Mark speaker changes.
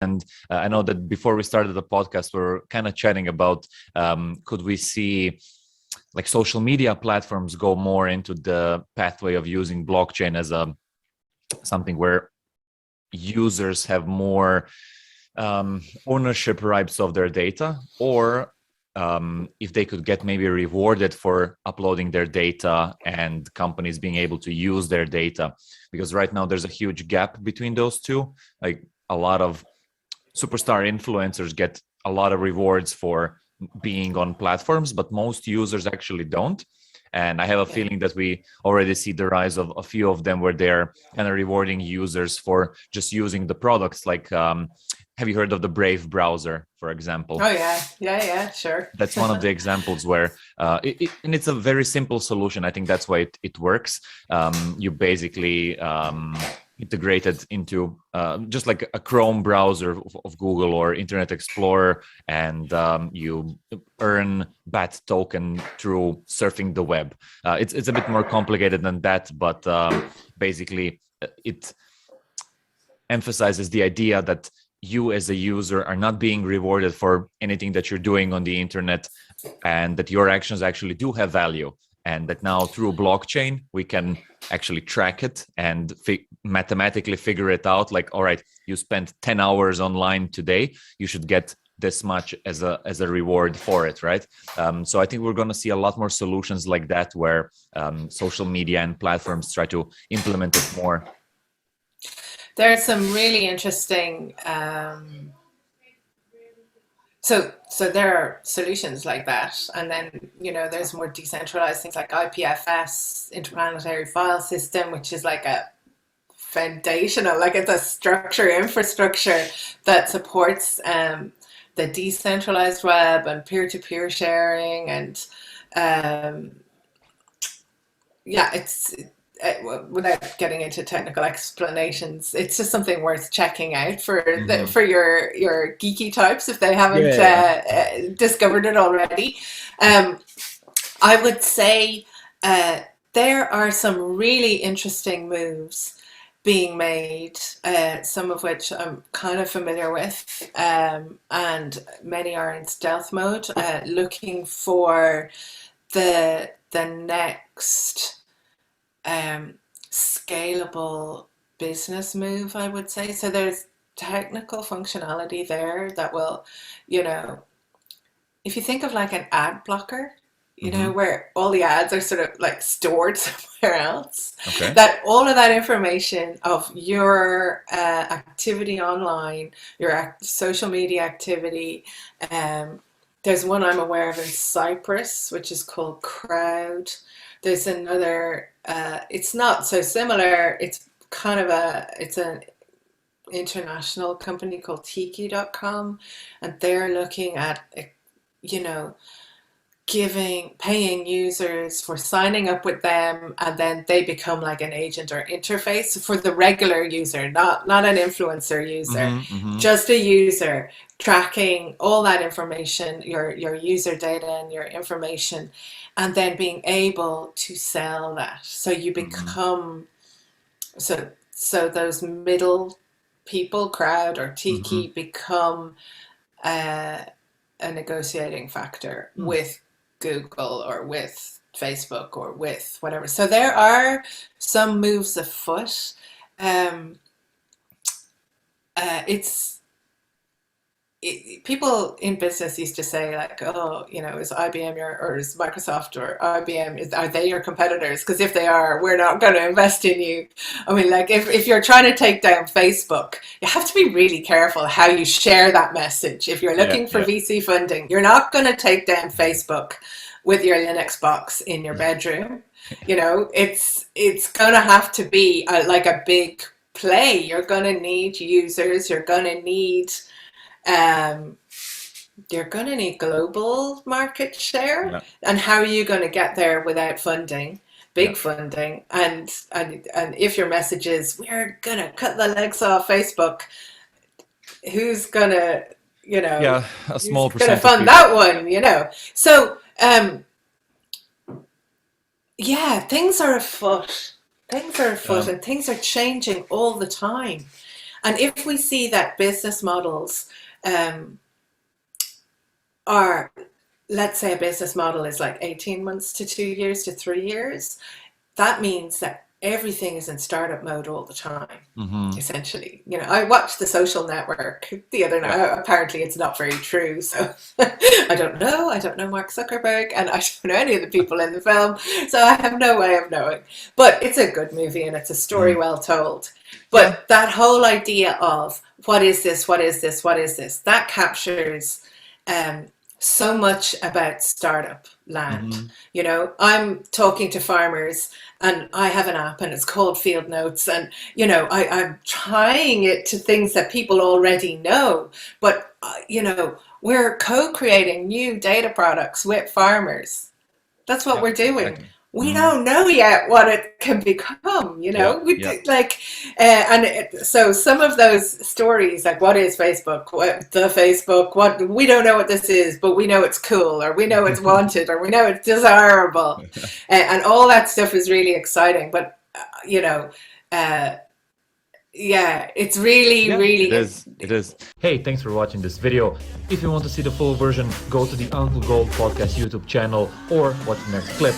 Speaker 1: And I know that before we started the podcast, we are kind of chatting about could we see like social media platforms go more into the pathway of using blockchain as a something where users have more ownership rights of their data, or if they could get maybe rewarded for uploading their data and companies being able to use their data, because right now there's a huge gap between those two. Like a lot of superstar influencers get a lot of rewards for being on platforms, but most users actually don't. And I have a feeling that we already see the rise of a few of them where they're kind of rewarding users for just using the products. Like, have you heard of the Brave browser, for example?
Speaker 2: Oh yeah, sure.
Speaker 1: That's one of the examples where and it's a very simple solution. I think that's why it works. You basically integrate it into just like a Chrome browser of Google or Internet Explorer, and you earn BAT token through surfing the web. It's a bit more complicated than that, but basically it emphasizes the idea that you as a user are not being rewarded for anything that you're doing on the internet, and that your actions actually do have value, and that now through blockchain we can actually track it and mathematically figure it out. Like, all right, you spent 10 hours online today, you should get this much as a reward for it, right? So I think we're going to see a lot more solutions like that, where social media and platforms try to implement it more.
Speaker 2: There's some really interesting. So there are solutions like that, and then there's more decentralized things like IPFS, Interplanetary File System, which is like a foundational, like it's a infrastructure that supports the decentralized web and peer-to-peer sharing, and it's without getting into technical explanations, it's just something worth checking out for for your geeky types if they haven't discovered it already. I would say there are some really interesting moves being made, some of which I'm kind of familiar with, and many are in stealth mode, looking for the next scalable business move, I would say. So there's technical functionality there that will, if you think of like an ad blocker, where all the ads are sort of like stored somewhere else, that all of that information of your activity online, your social media activity, there's one I'm aware of in Cyprus, which is called Crowd. There's another, it's not so similar. It's kind of it's an international company called Tiki.com, and they're looking at, paying users for signing up with them, and then they become like an agent or interface for the regular user, not an influencer user, just a user, tracking all that information, your user data and your information, and then being able to sell that. So you become so those middle people, Crowd or Tiki, become a negotiating factor with Google or with Facebook or with whatever. So there are some moves afoot. People in business used to say like, oh, is IBM or is Microsoft or IBM, are they your competitors? Because if they are, we're not going to invest in you. I mean, like if you're trying to take down Facebook, you have to be really careful how you share that message. If you're looking for VC funding, you're not going to take down Facebook with your Linux box in your bedroom. It's going to have to be like a big play. You're going to need users. You're going to need global market share. And how are you going to get there without funding, big funding? And if your message is, we're going to cut the legs off Facebook, who's going to,
Speaker 1: a small
Speaker 2: going to
Speaker 1: percentage
Speaker 2: fund that one, So, things are afoot. And things are changing all the time. And if we see that business models are, let's say a business model is like 18 months to 2 years to 3 years, that means that everything is in startup mode all the time, essentially. You know, I watched The Social Network the other night. Apparently it's not very true, so I don't know Mark Zuckerberg, and I don't know any of the people in the film, so I have no way of knowing. But it's a good movie, and it's a story well told. But that whole idea of what is this, that captures so much about startup land. You know, I'm talking to farmers, and I have an app, and it's called Field Notes, and you know, I'm trying it to things that people already know, but you know, we're co-creating new data products with farmers. That's what we're doing. Exactly. We don't know yet what it can become, you know. So some of those stories, like what is Facebook, what we don't know what this is, but we know it's cool, or we know it's wanted, or we know it's desirable, and all that stuff is really exciting. But you know, it's really, really.
Speaker 1: It is. Hey, thanks for watching this video. If you want to see the full version, go to the Uncle Gold Podcast YouTube channel or watch the next clip.